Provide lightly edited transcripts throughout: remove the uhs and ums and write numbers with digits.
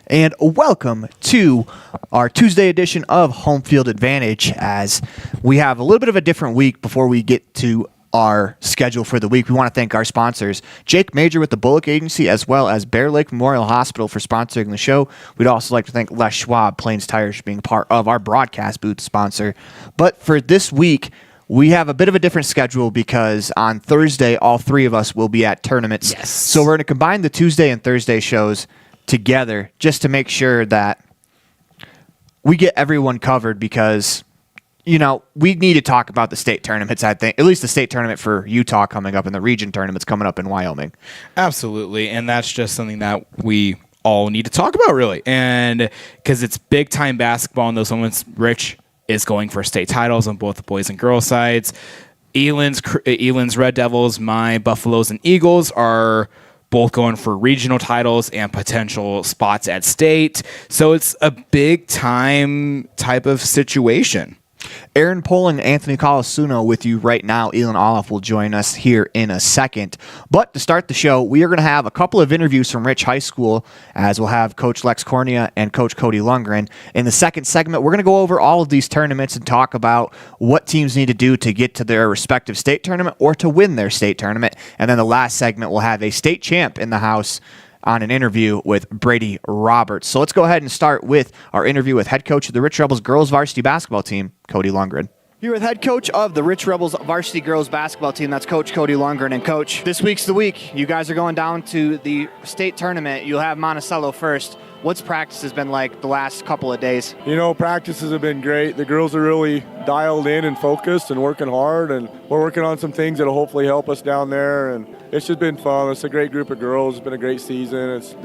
and welcome to our Tuesday edition of Homefield Advantage. As we have a little bit of a different week before we get to our schedule for the week, we want to thank our sponsors, Jake Major with the Bullock Agency, as well as Bear Lake Memorial Hospital for sponsoring the show. We'd also like to thank Les Schwab, Plains Tires, for being part of our broadcast booth sponsor. But for this week, we have a bit of a different schedule because on Thursday, all three of us will be at tournaments. Yes. So we're going to combine the Tuesday and Thursday shows together just to make sure that we get everyone covered because, you know, we need to talk about the state tournaments, I think. At least the state tournament for Utah coming up and the region tournaments coming up in Wyoming. Absolutely. And that's just something that we all need to talk about, really. And because it's big-time basketball in those moments. Rich is going for state titles on both the boys and girls sides. Eland's Red Devils, my Buffaloes and Eagles are both going for regional titles and potential spots at state. So it's a big-time type of situation. Aaron Poland and Anthony Colasuno with you right now. Elon Olaf will join us here in a second. But to start the show, we are going to have a couple of interviews from Rich High School, as we'll have Coach Lex Cornea and Coach Cody Lundgren. In the second segment, we're going to go over all of these tournaments and talk about what teams need to do to get to their respective state tournament or to win their state tournament. And then the last segment, we'll have a state champ in the house on an interview with Brady Roberts. So let's go ahead and start with our interview with head coach of the Rich Rebels girls varsity basketball team, Cody Lundgren. Here with head coach of the Rich Rebels varsity girls basketball team, that's Coach Cody Lundgren. And Coach, this week's the week. You guys are going down to the state tournament. You'll have Monticello first. What's practice has been like the last couple of days? You know, practices have been great. The girls are really dialed in and focused and working hard, and we're working on some things that'll hopefully help us down there. And it's just been fun. It's a great group of girls. It's been a great season. It's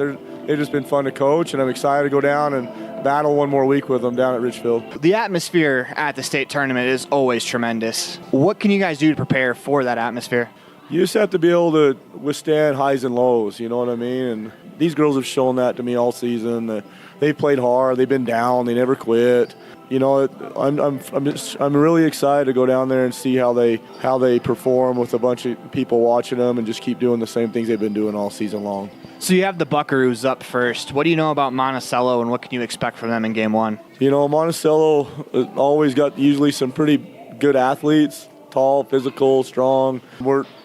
just been fun to coach, and I'm excited to go down and battle one more week with them down at Richfield. The atmosphere at the state tournament is always tremendous. What can you guys do to prepare for that atmosphere? You just have to be able to withstand highs and lows, you know what I mean? And these girls have shown that to me all season. They've played hard. They've been down. They never quit. You know, I'm really excited to go down there and see how they perform with a bunch of people watching them and just keep doing the same things they've been doing all season long. So you have the Buckaroos up first. What do you know about Monticello, and what can you expect from them in game one? You know, Monticello always got usually some pretty good athletes, tall, physical, strong.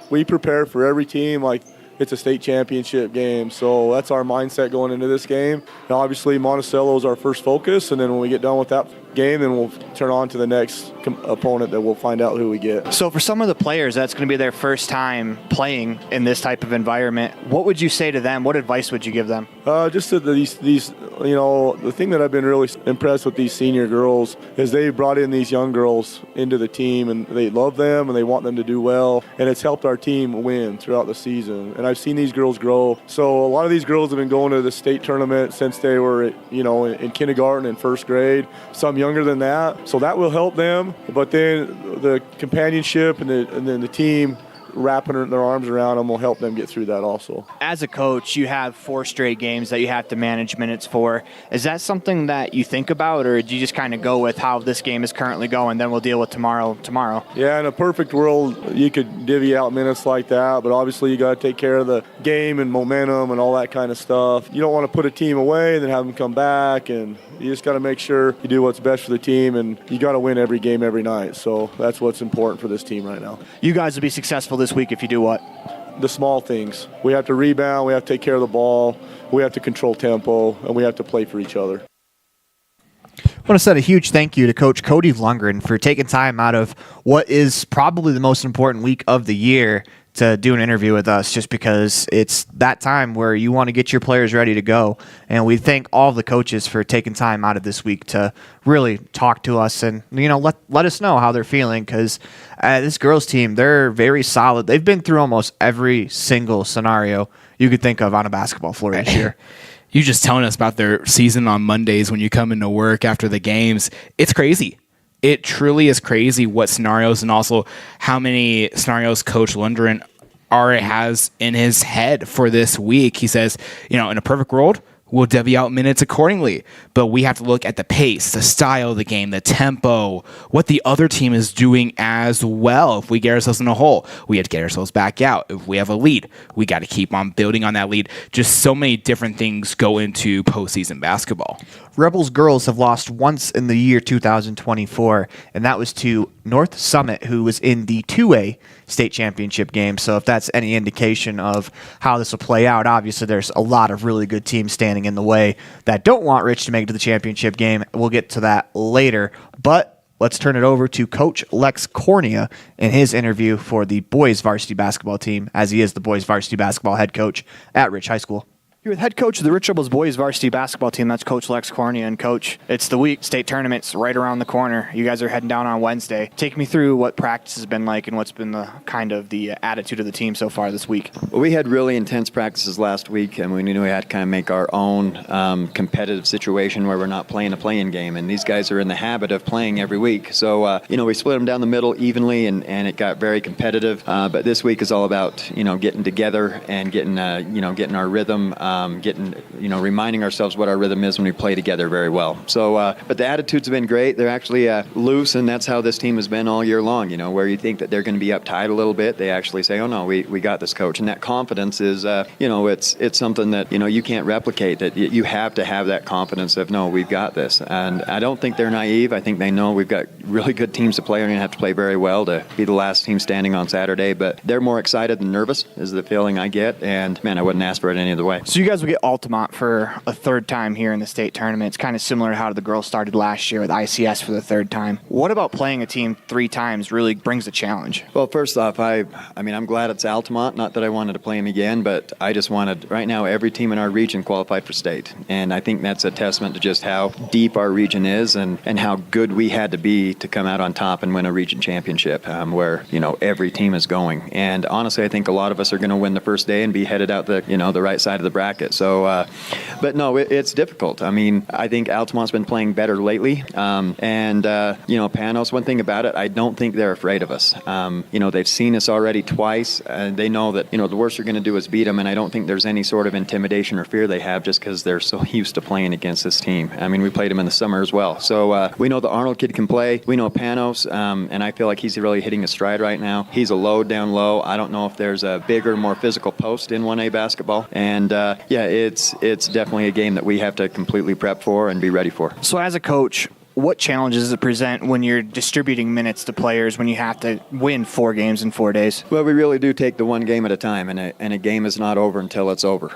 We prepare for every team like it's a state championship game, so that's our mindset going into this game. Now, obviously, Monticello is our first focus, and then when we get done with that game, then we'll turn on to the next opponent that we'll find out who we get. So for some of the players, that's going to be their first time playing in this type of environment. What would you say to them? What advice would you give them? Just that these, you know, the thing that I've been really impressed with these senior girls is they brought in these young girls into the team, and they love them and they want them to do well, and it's helped our team win throughout the season. And I've seen these girls grow. So a lot of these girls have been going to the state tournament since they were, you know, in kindergarten and first grade. Some younger than that, so that will help them. But then the companionship and then the team wrapping their arms around them will help them get through that also. As a coach, you have 4 straight games that you have to manage minutes for. Is that something that you think about, or do you just kind of go with how this game is currently going, then we'll deal with tomorrow? Yeah, in a perfect world, you could divvy out minutes like that, but obviously you got to take care of the game and momentum and all that kind of stuff. You don't want to put a team away and then have them come back, and you just got to make sure you do what's best for the team, and you got to win every game every night. So that's what's important for this team right now. You guys will be successful this week if you do what? The small things. We have to rebound, we have to take care of the ball, we have to control tempo, and we have to play for each other. I want to send a huge thank you to Coach Cody Lundgren for taking time out of what is probably the most important week of the year to do an interview with us, just because it's that time where you want to get your players ready to go. And we thank all of the coaches for taking time out of this week to really talk to us and, you know, let us know how they're feeling, because this girls team, they're very solid. They've been through almost every single scenario you could think of on a basketball floor this year. You just telling us about their season on Mondays when you come into work after the games. It's crazy. It truly is crazy what scenarios, and also how many scenarios Coach Lundgren already has in his head for this week. He says, you know, in a perfect world, we'll divvy out minutes accordingly. But we have to look at the pace, the style of the game, the tempo, what the other team is doing as well. If we get ourselves in a hole, we have to get ourselves back out. If we have a lead, we got to keep on building on that lead. Just so many different things go into postseason basketball. Rebels girls have lost once in the year 2024, and that was to North Summit, who was in the 2A state championship game. So if that's any indication of how this will play out, obviously there's a lot of really good teams standing in the way that don't want Rich to make it to the championship game. We'll get to that later, but let's turn it over to Coach Lex Cornea in his interview for the boys varsity basketball team, as he is the boys varsity basketball head coach at Rich High School. You're the head coach of the Rich Rebels boys varsity basketball team. That's Coach Lex Cornea. And Coach, it's the week. State tournament's right around the corner. You guys are heading down on Wednesday. Take me through what practice has been like and what's been the kind of the attitude of the team so far this week. Well, we had really intense practices last week, and we knew we had to kind of make our own competitive situation where we're not playing a play-in game. And these guys are in the habit of playing every week. So, we split them down the middle evenly, and it got very competitive. But this week is all about, getting together and getting our rhythm, reminding ourselves what our rhythm is when we play together very well. So, but the attitudes have been great. They're actually loose, and that's how this team has been all year long. Where you think that they're going to be uptight a little bit, they actually say, "Oh no, we got this, coach." And that confidence is, it's something that you can't replicate. That you have to have that confidence of, no, we've got this. And I don't think they're naive. I think they know we've got really good teams to play. We're going to have to play very well to be the last team standing on Saturday. But they're more excited than nervous, is the feeling I get. And man, I wouldn't ask for it any other way. So you guys will get Altamont for a third time here in the state tournament. It's kind of similar to how the girls started last year with ICS for the third time. What about playing a team 3 times really brings a challenge? Well, first off, I'm glad it's Altamont. Not that I wanted to play them again, but I just wanted, right now, every team in our region qualified for state. And I think that's a testament to just how deep our region is and how good we had to be to come out on top and win a region championship where, every team is going. And honestly, I think a lot of us are going to win the first day and be headed out the right side of the bracket. So, but no, it's difficult. I think Altamont's been playing better lately. Panos, one thing about it, I don't think they're afraid of us. They've seen us already twice, and they know that, the worst you're going to do is beat them, and I don't think there's any sort of intimidation or fear they have just because they're so used to playing against this team. We played them in the summer as well. So we know the Arnold kid can play. We know Panos, and I feel like he's really hitting his stride right now. He's a load down low. I don't know if there's a bigger, more physical post in 1A basketball. And, it's definitely a game that we have to completely prep for and be ready for. So as a coach, what challenges does it present when you're distributing minutes to players when you have to win 4 games in 4 days? Well, we really do take the one game at a time, and a game is not over until it's over.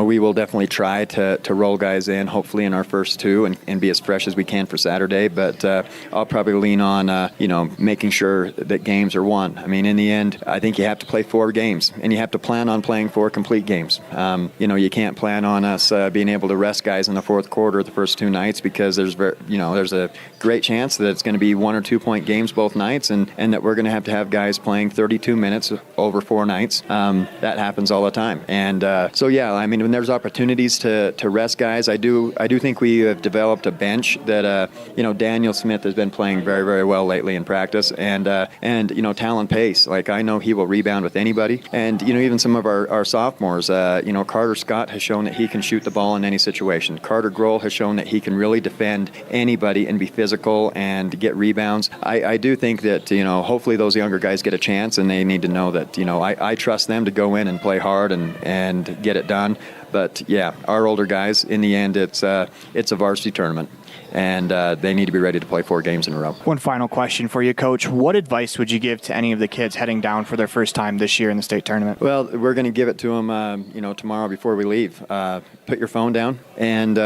We will definitely try to roll guys in, hopefully in our first 2, and be as fresh as we can for Saturday, but I'll probably lean on, making sure that games are won. In the end, I think you have to play 4 games, and you have to plan on playing 4 complete games. You can't plan on us being able to rest guys in the fourth quarter the first 2 nights because there's there's a great chance that it's going to be 1 or 2 point games both nights, and that we're going to have guys playing 32 minutes over 4 nights. That happens all the time. And when there's opportunities to rest guys, I do think we have developed a bench that Daniel Smith has been playing very, very well lately in practice, and Talon Pace, like I know he will rebound with anybody, and even some of our sophomores, Carter Scott has shown that he can shoot the ball in any situation. Carter Grohl has shown that he can really defend anybody and be physical and get rebounds. I do think that, hopefully those younger guys get a chance, and they need to know that, I trust them to go in and play hard and get it done. But yeah, our older guys, in the end, it's a varsity tournament, and they need to be ready to play 4 games in a row. One final question for you, Coach. What advice would you give to any of the kids heading down for their first time this year in the state tournament? Well, we're going to give it to them, tomorrow before we leave. Put your phone down and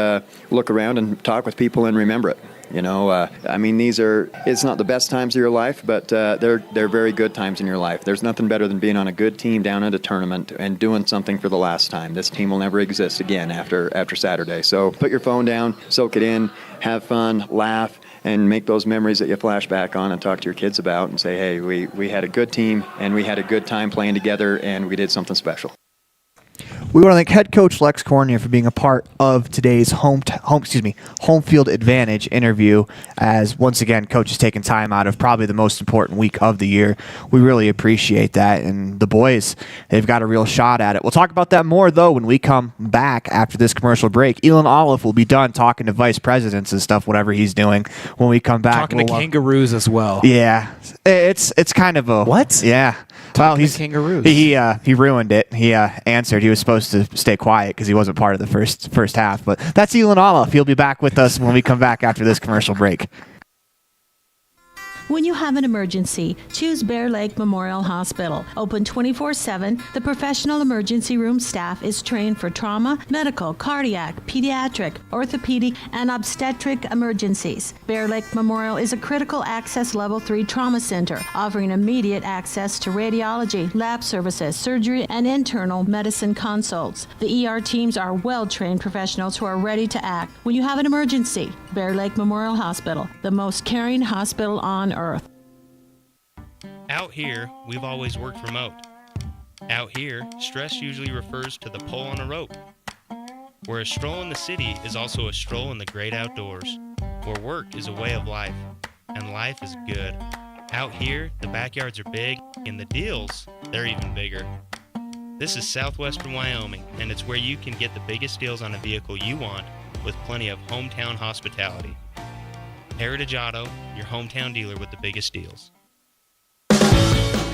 look around and talk with people and remember it. It's not the best times of your life, but they're very good times in your life. There's nothing better than being on a good team down at a tournament and doing something for the last time. This team will never exist again after Saturday. So put your phone down, soak it in, have fun, laugh, and make those memories that you flash back on and talk to your kids about and say, hey, we had a good team and we had a good time playing together and we did something special. We want to thank head coach Lex Cornia for being a part of today's Homefield Advantage interview, as once again, coach has taken time out of probably the most important week of the year. We really appreciate that, and the boys, they've got a real shot at it. We'll talk about that more, though, when we come back after this commercial break. Elon Olive will be done talking to vice presidents and stuff, whatever he's doing, when we come back. Talking to kangaroos as well. Yeah. It's kind of a... What? Yeah. Well, he's kangaroos. He ruined it. He answered. He was supposed to stay quiet because he wasn't part of the first half. But that's Elon Olive. He'll be back with us when we come back after this commercial break. When you have an emergency, choose Bear Lake Memorial Hospital. Open 24/7, the professional emergency room staff is trained for trauma, medical, cardiac, pediatric, orthopedic, and obstetric emergencies. Bear Lake Memorial is a critical access level 3 trauma center, offering immediate access to radiology, lab services, surgery, and internal medicine consults. The ER teams are well-trained professionals who are ready to act. When you have an emergency, Bear Lake Memorial Hospital, the most caring hospital on earth. Out here, we've always worked remote. Out here, stress usually refers to the pull on a rope. Where a stroll in the city is also a stroll in the great outdoors. Where work is a way of life, and life is good. Out here, the backyards are big, and the deals, they're even bigger. This is southwestern Wyoming, and it's where you can get the biggest deals on a vehicle you want, with plenty of hometown hospitality. Heritage Auto, your hometown dealer with the biggest deals.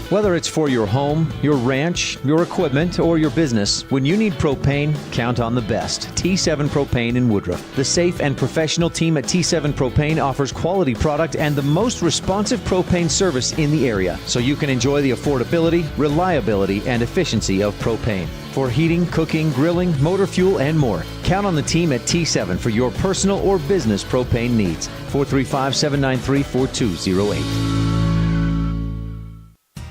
Whether it's for your home, your ranch, your equipment, or your business, when you need propane, count on the best. T7 Propane in Woodruff. The safe and professional team at T7 Propane offers quality product and the most responsive propane service in the area, so you can enjoy the affordability, reliability, and efficiency of propane. For heating, cooking, grilling, motor fuel, and more, count on the team at T7 for your personal or business propane needs. 435-793-4208.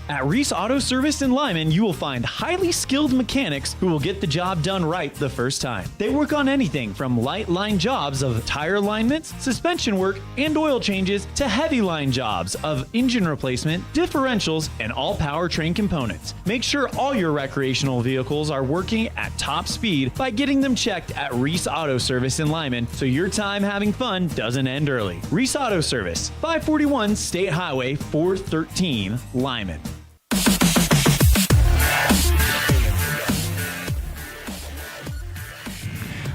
At Reese Auto Service in Lyman, you will find highly skilled mechanics who will get the job done right the first time. They work on anything from light line jobs of tire alignments, suspension work, and oil changes to heavy line jobs of engine replacement, differentials, and all powertrain components. Make sure all your recreational vehicles are working at top speed by getting them checked at Reese Auto Service in Lyman so your time having fun doesn't end early. Reese Auto Service, 541 State Highway 413, Lyman.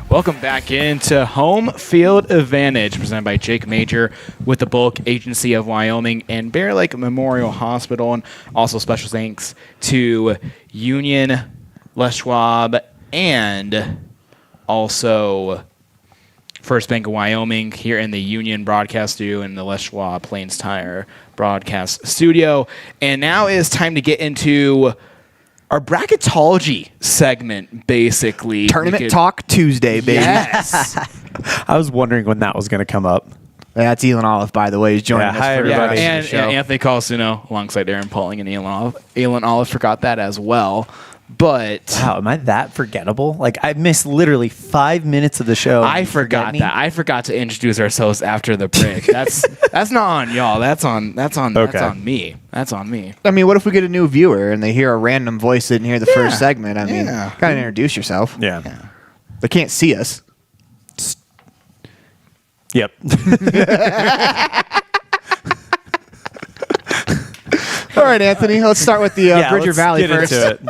Welcome back into Homefield Advantage, presented by Jake Major with the Bullock Agency of Wyoming and Bear Lake Memorial Hospital. And also special thanks to Union, Les Schwab, and also First Bank of Wyoming here in the Union broadcast studio and the Les Schwab Plains Tire broadcast studio. And now it's time to get into our bracketology segment, basically. Tournament Talk Tuesday, baby. Yes. I was wondering when that was going to come up. That's Elon Olive, by the way. He's joining us. Hi, for everybody. And Anthony Colasuno alongside Aaron Pauling and Elon Olive. Elon Olive forgot that as well. But Wow, am I that forgettable? Like, I missed literally 5 minutes of the show. I forgot that. I forgot to introduce ourselves after the break. That's not on y'all. That's on me. That's on me. I mean, what if we get a new viewer and they hear a random voice in here the first segment? I mean, kind of introduce yourself. Yeah. They can't see us. Yep. All right, Anthony, let's start with the Bridger Valley first.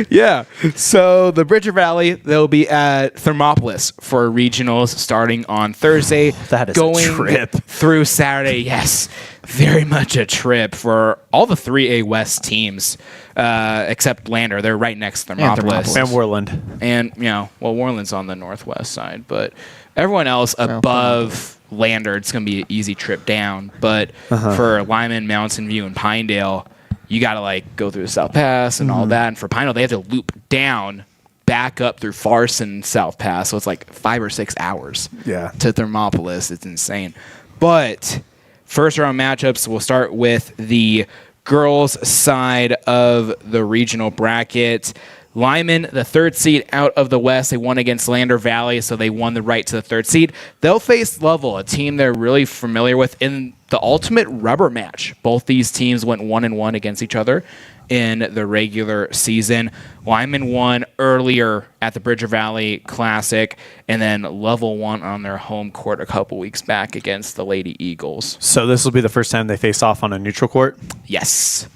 Yeah. So the Bridger Valley, they'll be at Thermopolis for regionals starting on Thursday. That is going a trip. through Saturday. Yes, very much a trip for all the 3A West teams, except Lander. They're right next to Thermopolis. And Worland. And, Worland's on the northwest side, but everyone else above Lander, it's going to be an easy trip down. But for Lyman, Mountain View, and Pinedale, you got to go through the South Pass and all that. And for Pinedale, they have to loop down, back up through Farson South Pass. So it's 5 or 6 hours to Thermopolis. It's insane. But first round matchups, we'll start with the girls' side of the regional bracket. Lyman, the third seed out of the West. They won against Lander Valley, so they won the right to the third seed. They'll face Lovell, a team they're really familiar with in the ultimate rubber match. Both these teams went 1-1 against each other in the regular season. Lyman won earlier at the Bridger Valley Classic, and then Lovell won on their home court a couple weeks back against the Lady Eagles. So this will be the first time they face off on a neutral court? Yes.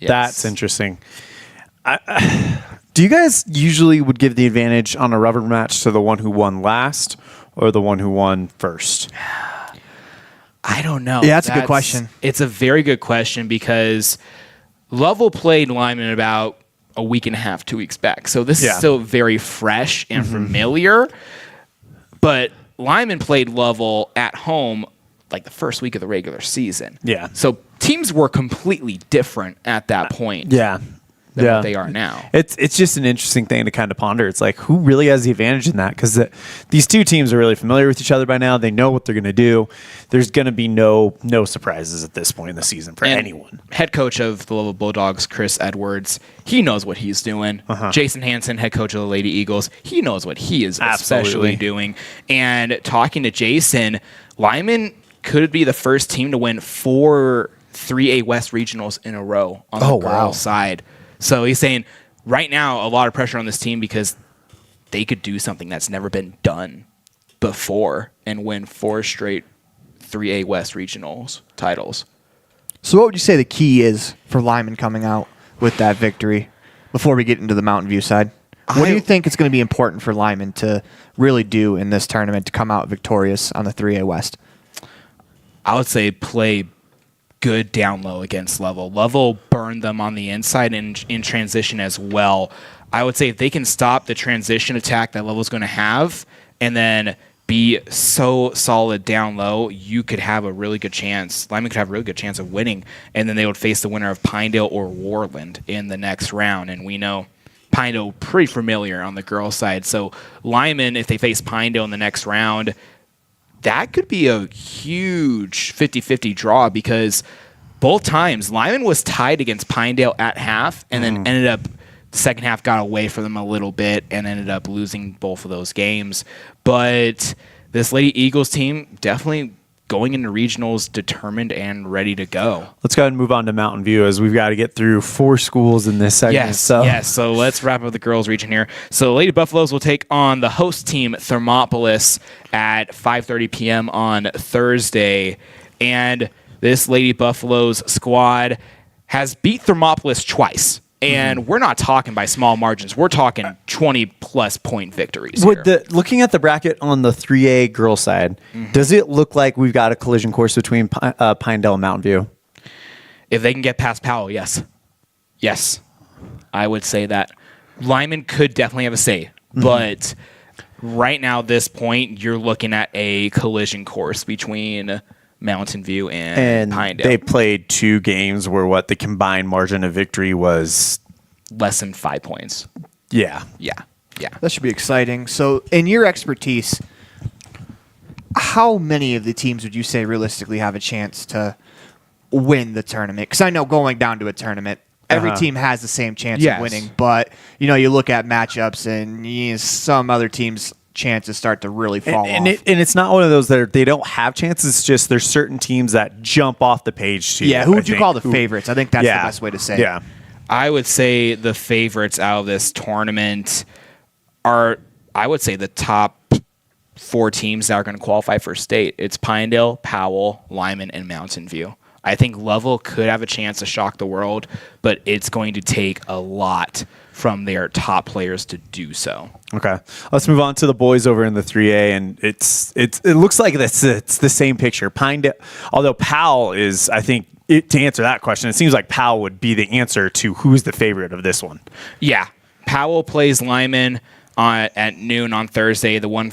That's interesting. Do you guys usually would give the advantage on a rubber match to the one who won last or the one who won first? I don't know. Yeah, that's a good question. It's a very good question because Lovell played Lyman about a week and a half, 2 weeks back. So this is still very fresh and familiar. But Lyman played Lovell at home like the first week of the regular season. Yeah. So teams were completely different at that point. Than what they are now. It's just an interesting thing to kind of ponder. It's like, who really has the advantage in that? Because these two teams are really familiar with each other by now. They know what they're going to do. There's going to be no surprises at this point in the season for anyone. Head coach of the Louisville Bulldogs, Chris Edwards, he knows what he's doing. Jason Hansen, head coach of the Lady Eagles, he knows what he is especially doing. And talking to Jason, Lyman could be the first team to win 4 3A West regionals in a row on the girls' side. So he's saying right now a lot of pressure on this team because they could do something that's never been done before and win 4 straight 3A West regionals titles. So what would you say the key is for Lyman coming out with that victory before we get into the Mountain View side? What do you think is going to be important for Lyman to really do in this tournament to come out victorious on the 3A West? I would say play good down low against Lovell. Lovell burned them on the inside and in transition as well. I would say if they can stop the transition attack that Lovell's going to have and then be so solid down low, you could have a really good chance. Lyman could have a really good chance of winning, and then they would face the winner of Pinedale or Warland in the next round. And we know Pinedale pretty familiar on the girls' side. So Lyman, if they face Pinedale in the next round, that could be a huge 50-50 draw because both times Lyman was tied against Pinedale at half and then ended up the second half got away from them a little bit and ended up losing both of those games. But this Lady Eagles team definitely going into regionals determined and ready to go. Let's go ahead and move on to Mountain View as we've got to get through 4 schools in this segment. Yes. So let's wrap up the girls region here. So Lady Buffaloes will take on the host team, Thermopolis, at 5:30 p.m. on Thursday. And this Lady Buffaloes squad has beat Thermopolis twice. And we're not talking by small margins. We're talking 20-plus point victories here. Looking at the bracket on the 3A girl side, does it look like we've got a collision course between Pinedale and Mountain View? If they can get past Powell, yes. Yes, I would say that. Lyman could definitely have a say. But right now, this point, you're looking at a collision course between Mountain View and Pinedale. They played 2 games where the combined margin of victory was less than 5 points. Yeah. That should be exciting. So in your expertise, how many of the teams would you say realistically have a chance to win the tournament? Because I know going down to a tournament, every team has the same chance of winning. But, you look at matchups and some other teams' chances start to really fall off. And it's not one of those that they don't have chances. It's just there's certain teams that jump off the page to you. Yeah, who would you call the favorites? I think that's the best way to say it. I would say the favorites out of this tournament are, I would say, the top 4 teams that are going to qualify for state. It's Pinedale, Powell, Lyman, and Mountain View. I think Lovell could have a chance to shock the world, but it's going to take a lot from their top players to do so. Okay, let's move on to the boys over in the 3A, and it looks like it's the same picture. Pinedale, although Powell is, I think, to answer that question, it seems like Powell would be the answer to who's the favorite of this one. Yeah, Powell plays Lyman at noon on Thursday, the 1-4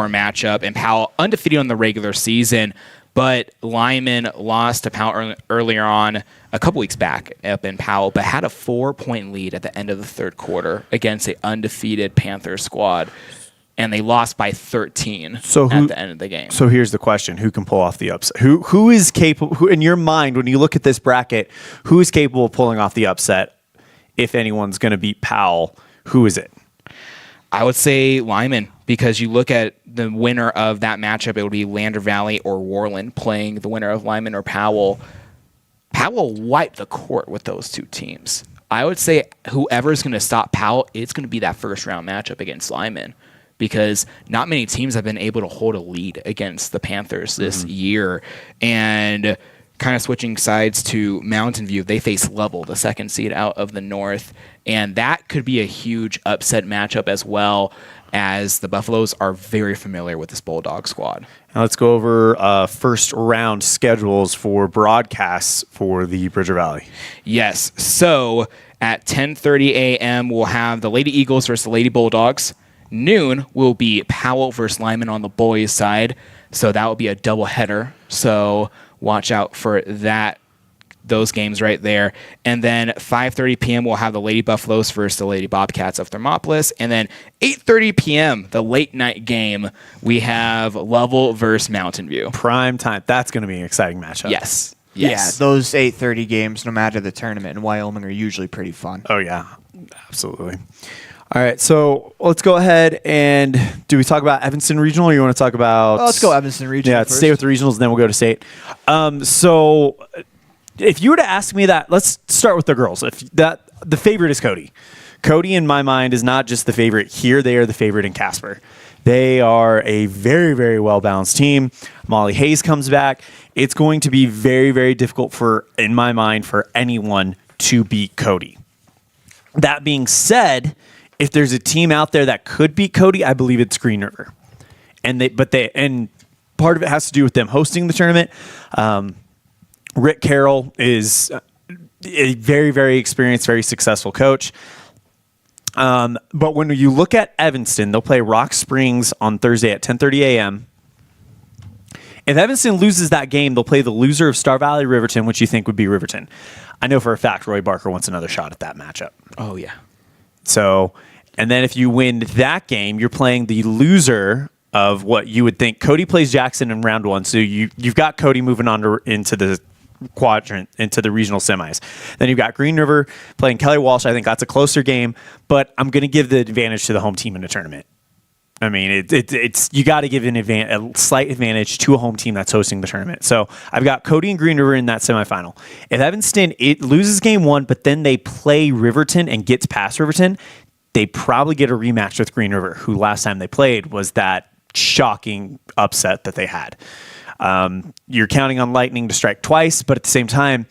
matchup, and Powell undefeated on the regular season. But Lyman lost to Powell earlier on a couple weeks back up in Powell, but had a 4-point lead at the end of the third quarter against an undefeated Panthers squad, and they lost by 13 at the end of the game. So here's the question: who can pull off the upset? Who is capable? Who, in your mind, when you look at this bracket, who is capable of pulling off the upset? If anyone's going to beat Powell, who is it? I would say Lyman, because you look at the winner of that matchup, it would be Lander Valley or Worland playing the winner of Lyman or Powell. Powell wiped the court with those two teams. I would say whoever's going to stop Powell, it's going to be that first round matchup against Lyman, because not many teams have been able to hold a lead against the Panthers this year. And kind of switching sides to Mountain View, they face Level, the second seed out of the North. And that could be a huge upset matchup as well, as the Buffaloes are very familiar with this Bulldog squad. Now let's go over first round schedules for broadcasts for the Bridger Valley. Yes. So at 10:30 a.m., we'll have the Lady Eagles versus the Lady Bulldogs. Noon will be Powell versus Lyman on the boys' side. So that will be a doubleheader. So watch out for those games right there. And then 5:30 p.m. we'll have the Lady Buffaloes versus the Lady Bobcats of Thermopolis. And then 8:30 p.m., the late night game, we have Level versus Mountain View. Prime time. That's going to be an exciting matchup. Yes. Yeah, those 8:30 games, no matter the tournament in Wyoming, are usually pretty fun. Oh, yeah. Absolutely. All right, so let's go ahead and do we talk about Evanston Regional, or you want to talk about... Let's go Evanston Regional Yeah, first. stay with the regionals, and then we'll go to state. So if you were to ask me that, let's start with the girls. The favorite is Cody. Cody, in my mind, is not just the favorite here. They are the favorite in Casper. They are a very, very well-balanced team. Molly Hayes comes back. It's going to be very, very difficult in my mind, for anyone to beat Cody. That being said, if there's a team out there that could beat Cody, I believe it's Green River. And part of it has to do with them hosting the tournament. Rick Carroll is a very, very experienced, very successful coach. But when you look at Evanston, they'll play Rock Springs on Thursday at 10:30 a.m. If Evanston loses that game, they'll play the loser of Star Valley Riverton, which you think would be Riverton. I know for a fact Roy Barker wants another shot at that matchup. Oh, yeah. So, and then if you win that game, you're playing the loser of what you would think. Cody plays Jackson in round one, so you've got Cody moving on into the quadrant, into the regional semis. Then you've got Green River playing Kelly Walsh. I think that's a closer game, but I'm going to give the advantage to the home team in the tournament. I mean, it's you got to give a slight advantage to a home team that's hosting the tournament. So I've got Cody and Green River in that semifinal. If Evanston loses game one, but then they play Riverton and gets past Riverton, they probably get a rematch with Green River, who last time they played was that shocking upset that they had. You're counting on Lightning to strike twice, but at the same time,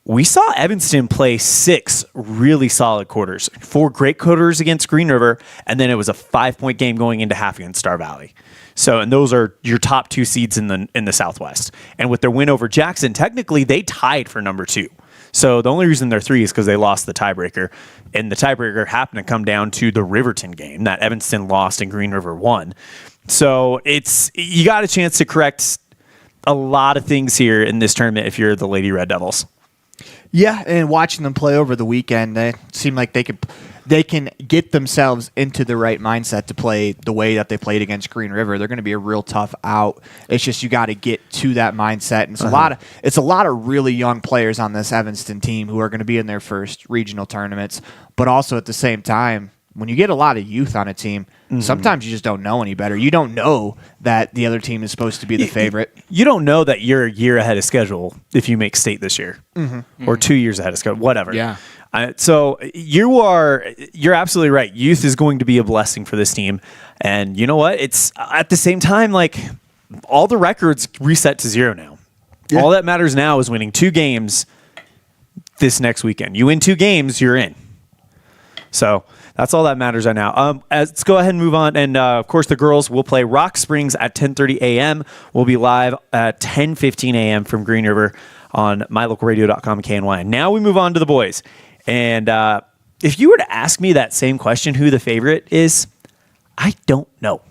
we saw Evanston play 6 really solid quarters, 4 great quarters against Green River, and then it was a 5-point game going into half against Star Valley. So, and those are your top 2 seeds in the Southwest. And with their win over Jackson, technically they tied for number 2. So the only reason they're 3 is because they lost the tiebreaker, and the tiebreaker happened to come down to the Riverton game that Evanston lost and Green River won. So you got a chance to correct a lot of things here in this tournament if you're the Lady Red Devils. Yeah, and watching them play over the weekend, they seem like they can get themselves into the right mindset to play the way that they played against Green River. They're going to be a real tough out. It's just you got to get to that mindset, and it's a lot of really young players on this Evanston team who are going to be in their first regional tournaments. But also at the same time, when you get a lot of youth on a team, sometimes you just don't know any better. You don't know that the other team is supposed to be the favorite. You don't know that you're a year ahead of schedule if you make state this year, or 2 years ahead of schedule, whatever. Yeah. So you're absolutely right. Youth is going to be a blessing for this team, and you know what? It's at the same time, like, all the records reset to 0 now. Yeah. All that matters now is winning 2 games this next weekend. You win 2 games, you're in. So that's all that matters right now. Let's go ahead and move on. And, of course, the girls will play Rock Springs at 10:30 a.m. We'll be live at 10:15 a.m. from Green River on mylocalradio.com and KNYN. Now we move on to the boys. And if you were to ask me that same question, who the favorite is, I don't know.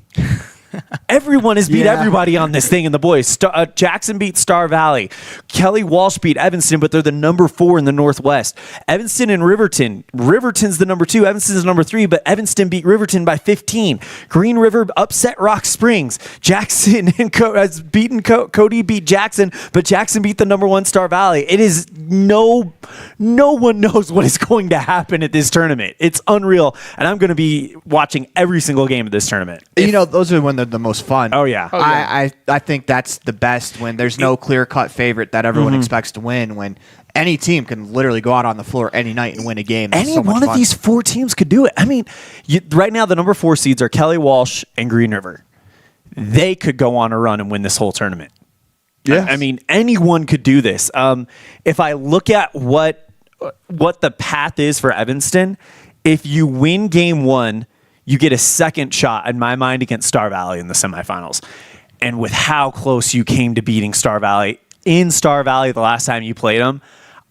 Everyone has beat everybody on this thing in the boys. Jackson beat Star Valley. Kelly Walsh beat Evanston, but they're the number 4 in the Northwest. Evanston and Riverton. Riverton's the number 2. Evanston's the number 3, but Evanston beat Riverton by 15. Green River upset Rock Springs. Jackson and has beaten Cody beat Jackson, but Jackson beat the number 1 Star Valley. It is no one knows what is going to happen at this tournament. It's unreal, and I'm going to be watching every single game of this tournament. Those are when they're the most fun. Oh, yeah. I think that's the best, when there's no clear-cut favorite that everyone expects to win, when any team can literally go out on the floor any night and win a game. That's Any one of these 4 teams could do it. I mean, right now the number 4 seeds are Kelly Walsh and Green River. They could go on a run and win this whole tournament. Yeah, I mean, anyone could do this. If I look at what the path is for Evanston, if you win game 1, you get a second shot, in my mind, against Star Valley in the semifinals. And with how close you came to beating Star Valley in Star Valley the last time you played them,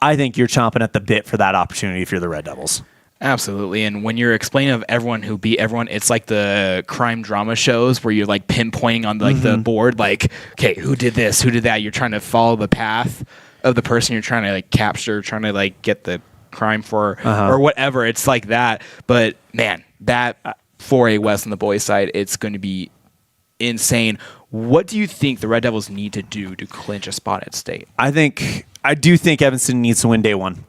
I think you're chomping at the bit for that opportunity if you're the Red Devils. Absolutely. And when you're explaining of everyone who beat everyone, it's like the crime drama shows where you're like pinpointing on the board, like, okay, who did this? Who did that? You're trying to follow the path of the person you're trying to like capture, trying to like get the crime for or whatever. It's like that. But man, that 4A West on the boys' side, it's going to be insane. What do you think the Red Devils need to do to clinch a spot at state? I do think Evanston needs to win day 1.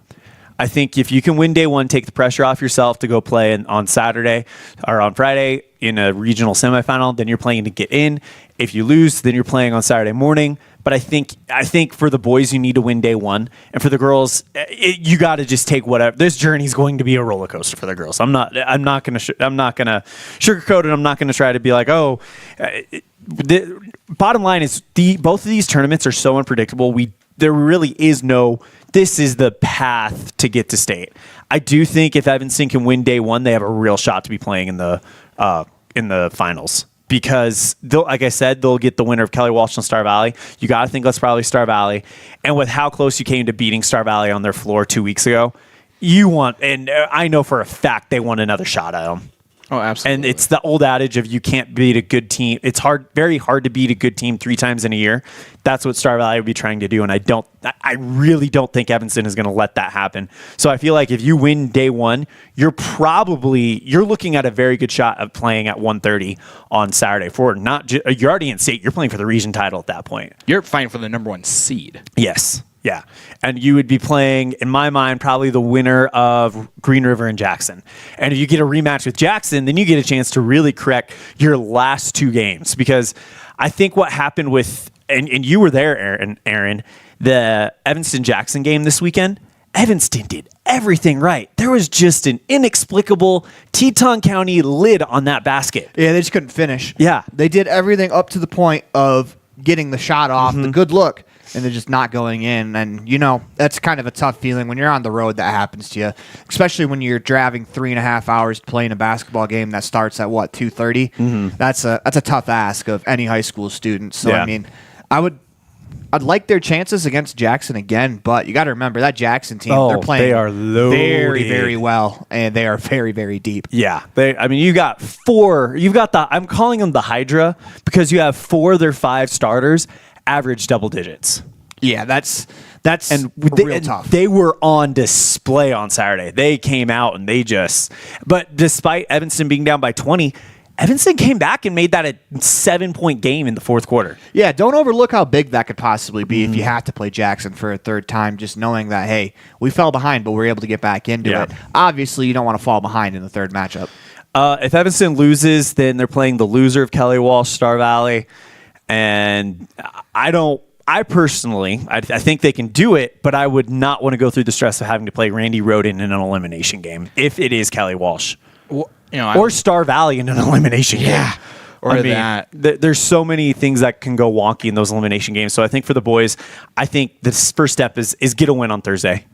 I think if you can win day 1, take the pressure off yourself to go play on Saturday or on Friday in a regional semifinal, then you're playing to get in. If you lose, then you're playing on Saturday morning. But I think for the boys, you need to win day 1, and for the girls, you got to just take whatever. This journey is going to be a roller coaster for the girls. I'm not going to sugarcoat it. I'm not going to try to be like, the bottom line is both of these tournaments are so unpredictable. There really is no, this is the path to get to state. I do think if Evanston can win day 1, they have a real shot to be playing in the finals. Because, like I said, they'll get the winner of Kelly Walsh and Star Valley. You got to think that's probably Star Valley. And with how close you came to beating Star Valley on their floor 2 weeks ago, and I know for a fact they want another shot at them. Oh, absolutely. And it's the old adage of you can't beat a good team. It's very hard to beat a good team 3 times in a year. That's what Star Valley would be trying to do, and I really don't think Evanston is going to let that happen. So I feel like if you win day 1, you're looking at a very good shot of playing at 1:30 on Saturday. You're already in state. You're playing for the region title at that point. You're fighting for the number 1 seed. Yes. Yeah. And you would be playing, in my mind, probably the winner of Green River and Jackson. And if you get a rematch with Jackson, then you get a chance to really correct your last 2 games. Because I think what happened with, and you were there, Aaron, the Evanston-Jackson game this weekend, Evanston did everything right. There was just an inexplicable Teton County lid on that basket. Yeah, they just couldn't finish. Yeah. They did everything up to the point of getting the shot off, the good look, and they're just not going in. And, that's kind of a tough feeling when you're on the road that happens to you, especially when you're driving 3.5 hours playing a basketball game that starts at, 2:30? That's a tough ask of any high school student. So, Yeah. I mean, I'd like their chances against Jackson again, but you got to remember that Jackson team, they're playing they are loaded. very, very well, and they are very, very deep. Yeah. You got 4. I'm calling them the Hydra because you have 4 of their 5 starters average double digits. Yeah, that's real tough. They were on display on Saturday. They came out and but despite Evanston being down by 20, Evanston came back and made that a 7-point game in the fourth quarter. Yeah, don't overlook how big that could possibly be if you have to play Jackson for a third time, just knowing that, hey, we fell behind, but we're able to get back into it. Obviously, you don't want to fall behind in the third matchup. If Evanston loses, then they're playing the loser of Kelly Walsh, Star Valley. And I personally think they can do it, but I would not want to go through the stress of having to play Randy Roden in an elimination game if it is Kelly Walsh. Well, or Star Valley in an elimination game. Or that. There's so many things that can go wonky in those elimination games. So I think for the boys, I think the first step is get a win on Thursday.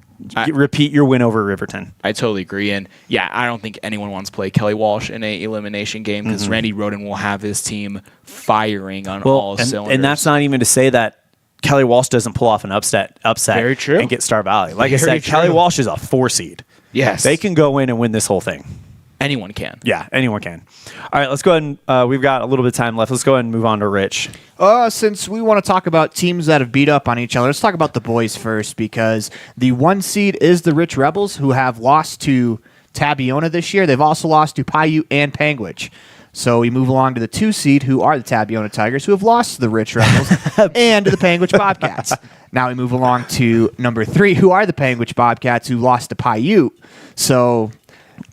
Repeat your win over Riverton. I totally agree. And I don't think anyone wants to play Kelly Walsh in a elimination game because Randy Roden will have his team firing on all cylinders. And that's not even to say that Kelly Walsh doesn't pull off an upset Very true. and get Star Valley. Like Very I said, true. Kelly Walsh is a 4 seed. Yes. They can go in and win this whole thing. anyone can. Yeah, anyone can. All right, let's go ahead and we've got a little bit of time left. Let's go ahead and move on to Rich. Since we want to talk about teams that have beat up on each other, let's talk about the boys first, because the 1 seed is the Rich Rebels, who have lost to Tabiona this year. They've also lost to Paiute and Panguitch. So we move along to the 2 seed, who are the Tabiona Tigers, who have lost to the Rich Rebels and to the Panguitch Bobcats. Now we move along to number 3, who are the Panguitch Bobcats, who lost to Paiute. So,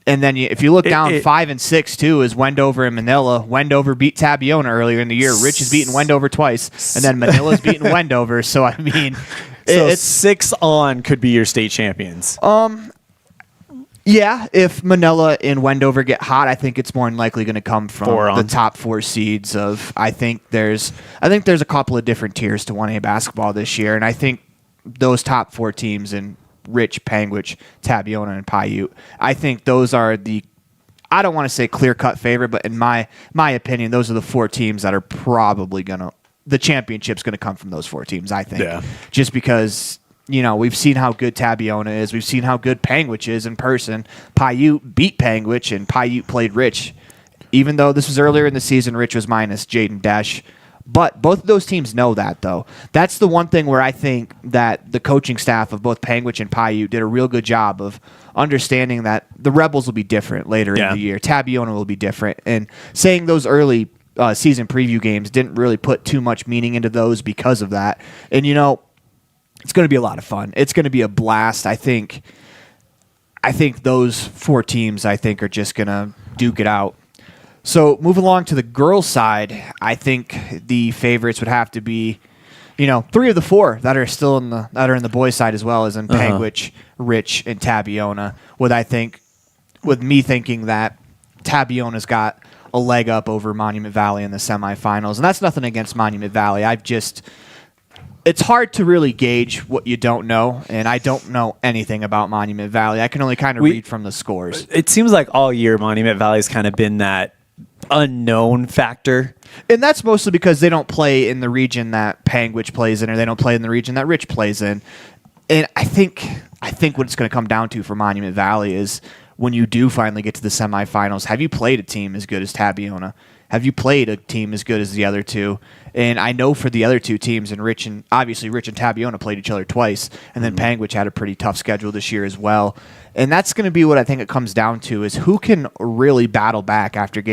and then if you look down, 5 and 6 too is Wendover and Manila. Wendover beat Tabiona earlier in the year. Rich has beaten Wendover twice, and then Manila's beaten Wendover. So I mean, it's 6 on could be your state champions. Yeah, if Manila and Wendover get hot, I think it's more than likely going to come from the top 4 seeds. I think there's a couple of different tiers to 1A basketball this year, and I think those top 4 teams in Rich, Panguitch, Tabiona, and Paiute, I think those are I don't want to say clear-cut favorite, but in my opinion, those are the 4 teams that are probably the championship's going to come from those 4 teams, I think. Yeah. Just because, we've seen how good Tabiona is. We've seen how good Panguitch is in person. Paiute beat Panguitch, and Paiute played Rich. Even though this was earlier in the season, Rich was minus Jaden Desch. But both of those teams know that, though. That's the one thing where I think that the coaching staff of both Panguitch and Paiute did a real good job of understanding that the Rebels will be different later in the year. Tabiona will be different. And saying those early season preview games didn't really put too much meaning into those because of that. And, it's going to be a lot of fun. It's going to be a blast. I think those 4 teams, are just going to duke it out. So moving along to the girls' side, I think the favorites would have to be, 3 of the 4 that are still in the boys' side as well, as in Panguitch, Rich, and Tabiona. With me thinking that Tabiona's got a leg up over Monument Valley in the semifinals, and that's nothing against Monument Valley. It's hard to really gauge what you don't know, and I don't know anything about Monument Valley. I can only kind of read from the scores. It seems like all year Monument Valley's kind of been that unknown factor. And that's mostly because they don't play in the region that Panguitch plays in, or they don't play in the region that Rich plays in. And I think what it's going to come down to for Monument Valley is when you do finally get to the semifinals, have you played a team as good as Tabiona? Have you played a team as good as the other 2? And I know for the other 2 teams, and Rich and Tabiona played each other twice, and then Panguitch had a pretty tough schedule this year as well. And that's going to be what I think it comes down to, is who can really battle back after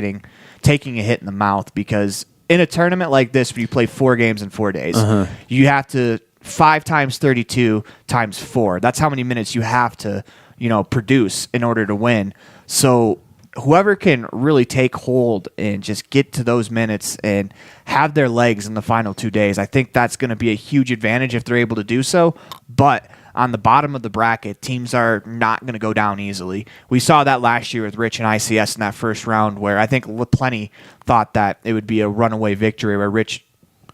taking a hit in the mouth. Because in a tournament like this, where you play 4 games in 4 days, you have to 5 times 32 times 4. That's how many minutes you have to produce in order to win. So whoever can really take hold and just get to those minutes and have their legs in the final 2 days, I think that's going to be a huge advantage if they're able to do so. But on the bottom of the bracket, teams are not going to go down easily. We saw that last year with Rich and ICS in that first round, where I think plenty thought that it would be a runaway victory, where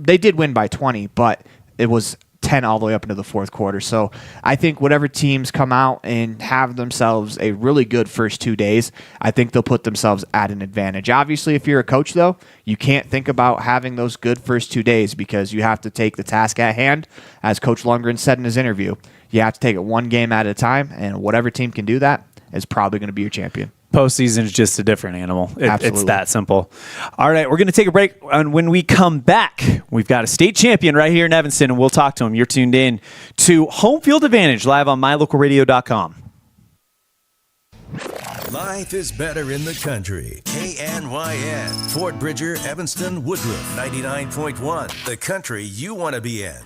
they did win by 20, but it was 10 all the way up into the 4th quarter. So I think whatever teams come out and have themselves a really good first 2 days, I think they'll put themselves at an advantage. Obviously, if you're a coach, though, you can't think about having those good first 2 days, because you have to take the task at hand. As Coach Lundgren said in his interview, you have to take it 1 game at a time, and whatever team can do that is probably going to be your champion. Postseason is just a different animal. Absolutely. It's that simple. All right, we're going to take a break. And when we come back, we've got a state champion right here in Evanston, and we'll talk to him. You're tuned in to Homefield Advantage live on mylocalradio.com. Life is better in the country. KNYN, Fort Bridger, Evanston, Woodruff, 99.1. The country you want to be in.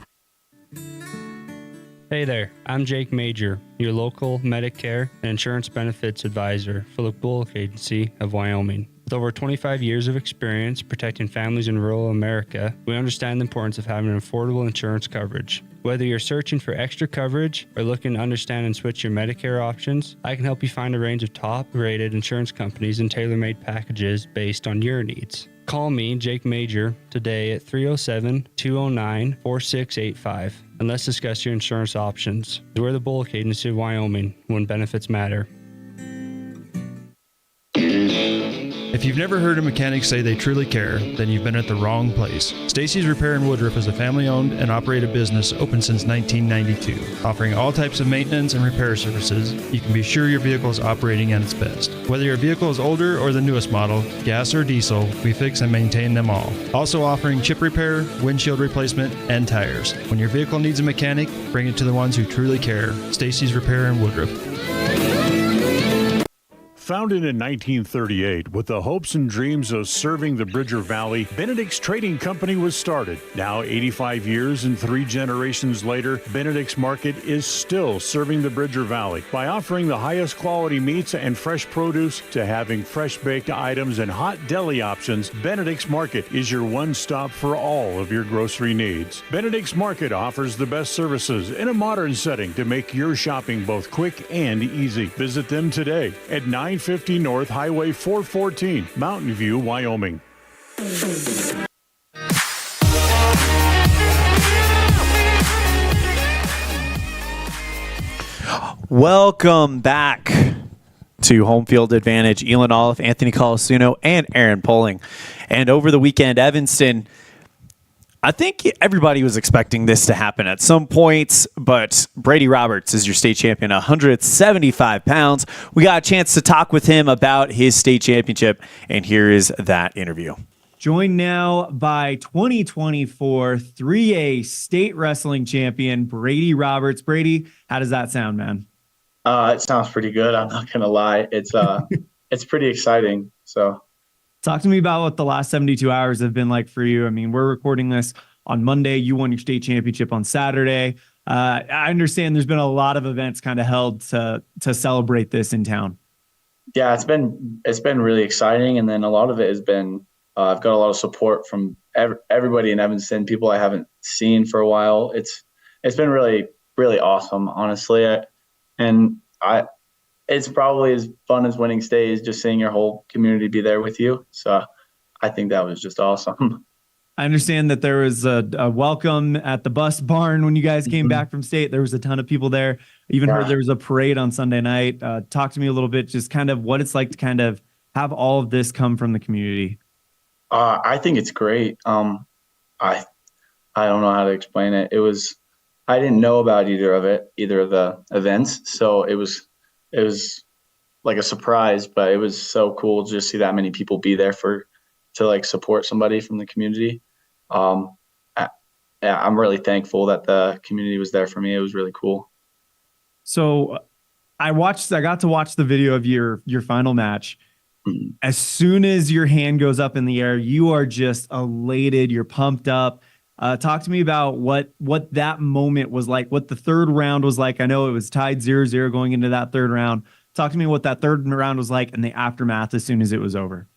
Hey there, I'm Jake Major, your local Medicare and insurance benefits advisor for the Bullock Agency of Wyoming. With over 25 years of experience protecting families in rural America, we understand the importance of having affordable insurance coverage. Whether you're searching for extra coverage or looking to understand and switch your Medicare options, I can help you find a range of top-rated insurance companies and tailor-made packages based on your needs. Call me, Jake Major, today at 307-209-4685, and let's discuss your insurance options. We're the Bullock Agency of Wyoming, when benefits matter. If you've never heard a mechanic say they truly care, then you've been at the wrong place. Stacy's Repair in Woodruff is a family-owned and operated business open since 1992. Offering all types of maintenance and repair services, you can be sure your vehicle is operating at its best. Whether your vehicle is older or the newest model, gas or diesel, we fix and maintain them all. Also offering chip repair, windshield replacement, and tires. When your vehicle needs a mechanic, bring it to the ones who truly care. Stacy's Repair in Woodruff. Founded in 1938 with the hopes and dreams of serving the Bridger Valley, Benedict's Trading Company was started. Now 85 years and 3 generations later, Benedict's Market is still serving the Bridger Valley by offering the highest quality meats and fresh produce to having fresh baked items and hot deli options. Benedict's Market is your one stop for all of your grocery needs. Benedict's Market offers the best services in a modern setting to make your shopping both quick and easy. Visit them today at 950 North Highway 414, Mountain View, Wyoming. Welcome back to Homefield Advantage. Elon Olive, Anthony Colasuno, and Aaron Poling. And over the weekend, Evanston, I think everybody was expecting this to happen at some point, but Brady Roberts is your state champion, 175 pounds. We got a chance to talk with him about his state championship, and here is that interview. Joined now by 2024 3A state wrestling champion, Brady Roberts. Brady, how does that sound, man? It sounds pretty good. I'm not going to lie. It's pretty exciting. So talk to me about what the last 72 hours have been like for you. I mean, we're recording this on Monday. You won your state championship on Saturday. I understand there's been a lot of events kind of held to celebrate this in town. Yeah, it's been really exciting. And then a lot of it has been, I've got a lot of support from everybody in Evanston, people I haven't seen for a while. It's been really, really awesome, honestly. It's probably as fun as winning stays, just seeing your whole community be there with you. So I think that was just awesome. I understand that there was a welcome at the bus barn when you guys came back from state. There was a ton of people there. Even heard there was a parade on Sunday night. Talk to me a little bit, just kind of what it's like to kind of have all of this come from the community. I think it's great. I don't know how to explain it. I didn't know about either of the events. So it was like a surprise, but it was so cool to just see that many people be there to like support somebody from the community. I'm really thankful that the community was there for me. It was really cool. So I got to watch the video of your final match. As soon as your hand goes up in the air, you are just elated. You're pumped up. Talk to me about what that moment was like, what the third round was like. I know it was tied 0-0 going into that third round. Talk to me what that third round was like and the aftermath as soon as it was over.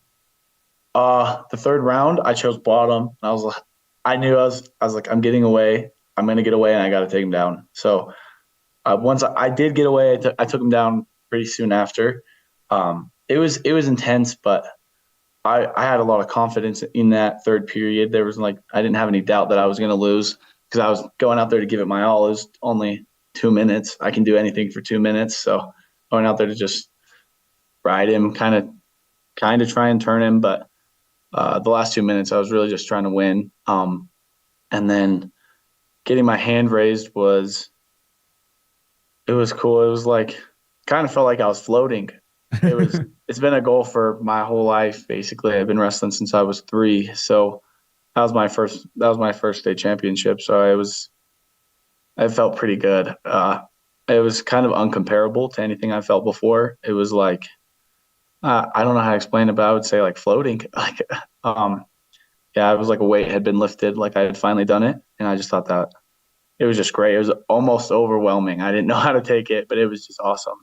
The third round, I chose bottom. I was like, I'm getting away. I'm going to get away and I got to take him down. So once I did get away, I took him down pretty soon after. It was intense, but I had a lot of confidence in that third period. There was I didn't have any doubt that I was going to lose because I was going out there to give it my all. It was only 2 minutes. I can do anything for 2 minutes. So going out there to just ride him, kind of try and turn him. But the last 2 minutes, I was really just trying to win. And then getting my hand raised was cool. It was kind of felt like I was floating. It's been a goal for my whole life. Basically, I've been wrestling since I was 3. So that was my first state championship. So it felt pretty good. It was kind of uncomparable to anything I felt before. It was I don't know how to explain it, but I would say floating. It was like a weight had been lifted, like I had finally done it. And I just thought that it was just great. It was almost overwhelming. I didn't know how to take it, but it was just awesome.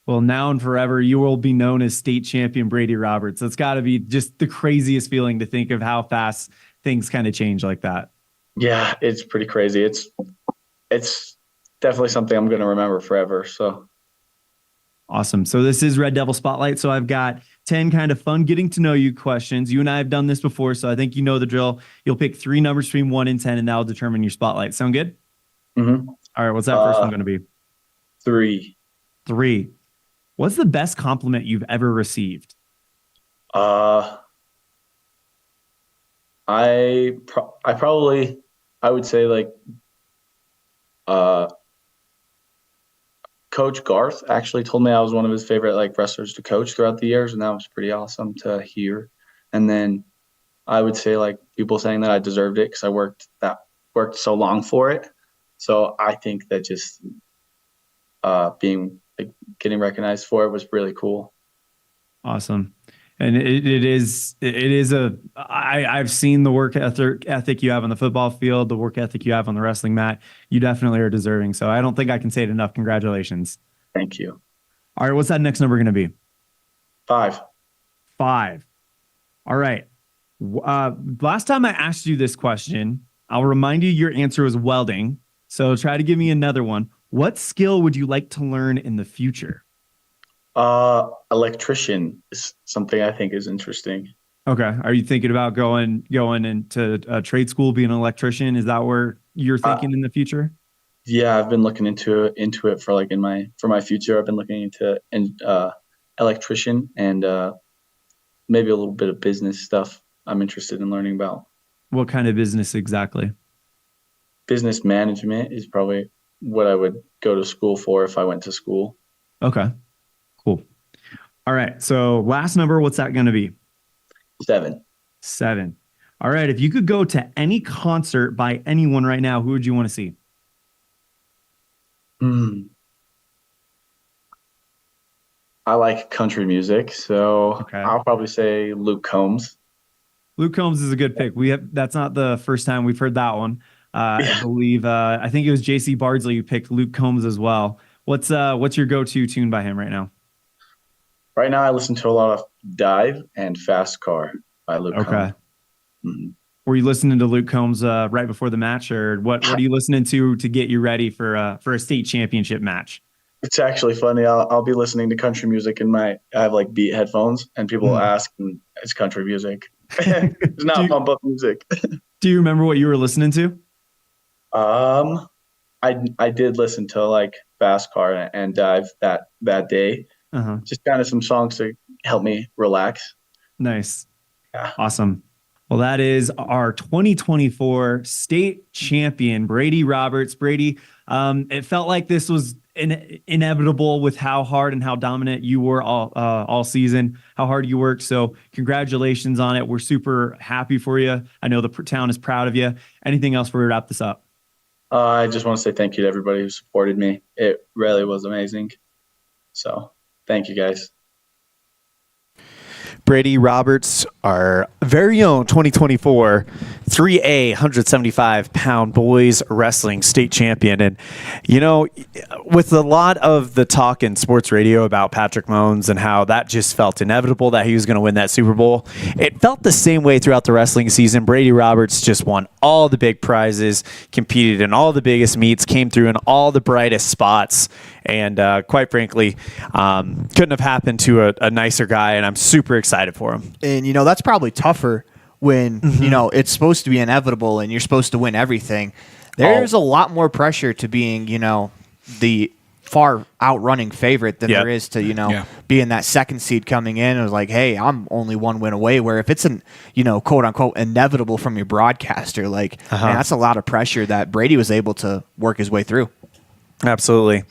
Well, now and forever, you will be known as state champion Brady Roberts. That's got to be just the craziest feeling to think of how fast things kind of change like that. Yeah, it's pretty crazy. It's definitely something I'm going to remember forever. So awesome. So this is Red Devil Spotlight. So I've got 10 kind of fun getting to know you questions. You and I have done this before, so I think you know the drill. You'll pick 3 numbers between 1 and 10, and that will determine your spotlight. Sound good? Mm-hmm. All right. What's that first one going to be? 3. 3. What's the best compliment you've ever received? I would say like Coach Garth actually told me I was one of his favorite like wrestlers to coach throughout the years, and that was pretty awesome to hear. And then I would say like people saying that I deserved it because I worked so long for it. So I think that just getting recognized for it was really cool. Awesome. And I've seen the work ethic you have on the football field, the work ethic you have on the wrestling mat. You definitely are deserving. So I don't think I can say it enough. Congratulations. Thank you. All right. What's that next number going to be? 5. All right. Last time I asked you this question, I'll remind you your answer was welding. So try to give me another one. What skill would you like to learn in the future? Electrician is something I think is interesting. Okay. Are you thinking about going into a trade school, being an electrician? Is that where you're thinking in the future? Yeah, I've been looking into it for like for my future. I've been looking into electrician and maybe a little bit of business stuff I'm interested in learning about. What kind of business exactly? Business management is probably what I would go to school for if I went to school. Okay. Cool. All right. So last number, what's that going to be? 7. All right. If you could go to any concert by anyone right now, who would you want to see? I like country music, so I'll probably say Luke Combs. Luke Combs is a good pick. That's not the first time we've heard that one. I believe I think it was JC Bardsley who picked Luke Combs as well. What's your go-to tune by him right now? Right now, I listen to a lot of Dive and Fast Car by Luke Combs. Mm-hmm. Were you listening to Luke Combs right before the match, or what are you listening to get you ready for a state championship match? It's actually funny. I'll be listening to country music I have like Beat headphones, and people ask, and it's country music. It's not pump up music. Do you remember what you were listening to? I did listen to like Fast Car and Dive that day. Just kind of some songs to help me relax. Nice. Yeah. Awesome. Well, that is our 2024 state champion, Brady Roberts. Brady, it felt like this was inevitable with how hard and how dominant you were all season, how hard you worked. So congratulations on it. We're super happy for you. I know the town is proud of you. Anything else before we wrap this up? I just want to say thank you to everybody who supported me. It really was amazing. So thank you, guys. Brady Roberts, our very own 2024 3A 175-pound boys wrestling state champion. And, you know, with a lot of the talk in sports radio about Patrick Moans and how that just felt inevitable that he was going to win that Super Bowl, it felt the same way throughout the wrestling season. Brady Roberts just won all the big prizes, competed in all the biggest meets, came through in all the brightest spots, and quite frankly, couldn't have happened to a nicer guy, and I'm super excited for him. And, you know, that's probably tougher when, you know, it's supposed to be inevitable and you're supposed to win everything. There's a lot more pressure to being, you know, the far outrunning favorite than there is to, you know, being that second seed coming in. It was like, hey, I'm only one win away. Where if it's an, you know, quote unquote inevitable from your broadcaster, like, man, that's a lot of pressure that Brady was able to work his way through. Absolutely.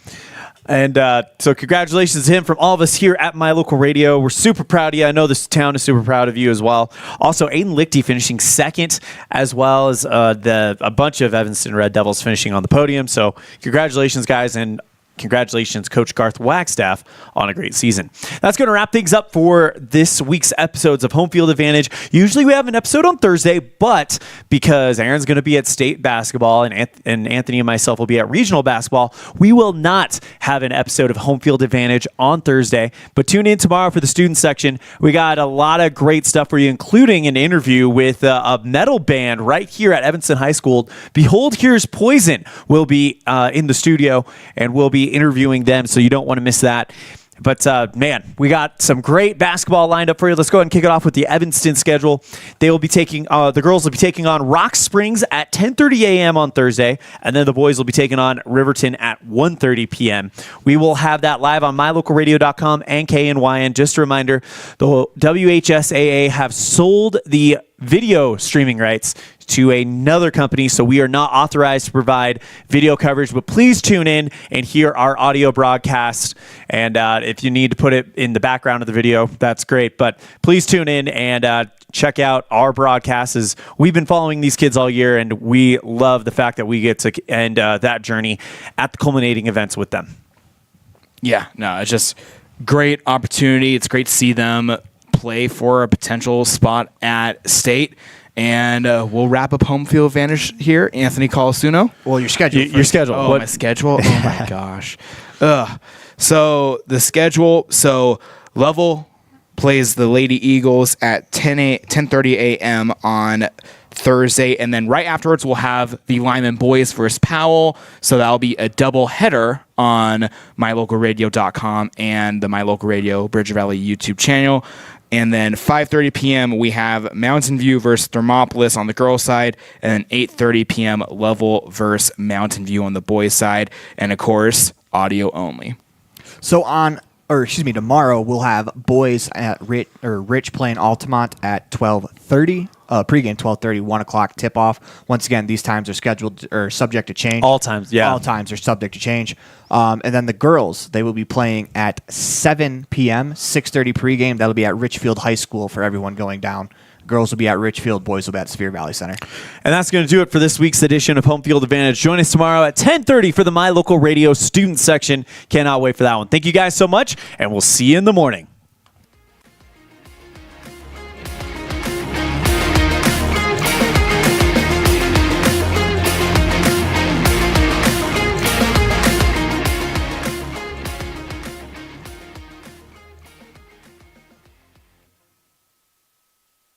And so congratulations to him from all of us here at My Local Radio. We're super proud of you. I know this town is super proud of you as well. Also, Aiden Lichty finishing second, as well as a bunch of Evanston Red Devils finishing on the podium. So congratulations, guys, and congratulations, Coach Garth Wagstaff, on a great season. That's going to wrap things up for this week's episodes of Homefield Advantage. Usually we have an episode on Thursday, but because Aaron's going to be at state basketball and Anthony and myself will be at regional basketball, we will not have an episode of Homefield Advantage on Thursday. But tune in tomorrow for the student section. We got a lot of great stuff for you, including an interview with a metal band right here at Evanston High School. Behold, Here's Poison will be in the studio, and we'll be interviewing them, so you don't want to miss that. But, man, we got some great basketball lined up for you. Let's go ahead and kick it off with the Evanston schedule. They will be taking, the girls will be taking on Rock Springs at 10:30 a.m. on Thursday, and then the boys will be taking on Riverton at 1:30 p.m. We will have that live on mylocalradio.com and KNYN. Just a reminder, the WHSAA have sold the video streaming rights to another company, so we are not authorized to provide video coverage, but please tune in and hear our audio broadcast. And if you need to put it in the background of the video, that's great. But please tune in and check out our broadcasts. As we've been following these kids all year, and we love the fact that we get to end that journey at the culminating events with them. Yeah, no, it's just great opportunity. It's great to see them play for a potential spot at state. And we'll wrap up home field advantage here. Anthony Colasuno. Well, your schedule. Your schedule. Oh, my schedule? Oh, my gosh. So the schedule. So Level plays the Lady Eagles at 10:30 a.m. on Thursday. And then right afterwards, we'll have the Lyman boys versus Powell. So that'll be a double header on mylocalradio.com and the My Local Radio Bridger Valley YouTube channel. And then 5:30 p.m. we have Mountain View versus Thermopolis on the girls' side, and then 8:30 p.m. Level versus Mountain View on the boys' side, and of course, audio only. So tomorrow we'll have boys at Rich playing Altamont at 12:30. Pregame 12:30, 1 o'clock tip off. Once again, these times are scheduled or subject to change. All times, yeah. All times are subject to change. And then the girls, they will be playing at 7 p.m., 6:30 pregame. That'll be at Richfield High School for everyone going down. Girls will be at Richfield, boys will be at Sphere Valley Center. And that's going to do it for this week's edition of Home Field Advantage. Join us tomorrow at 10:30 for the My Local Radio student section. Cannot wait for that one. Thank you guys so much, and we'll see you in the morning.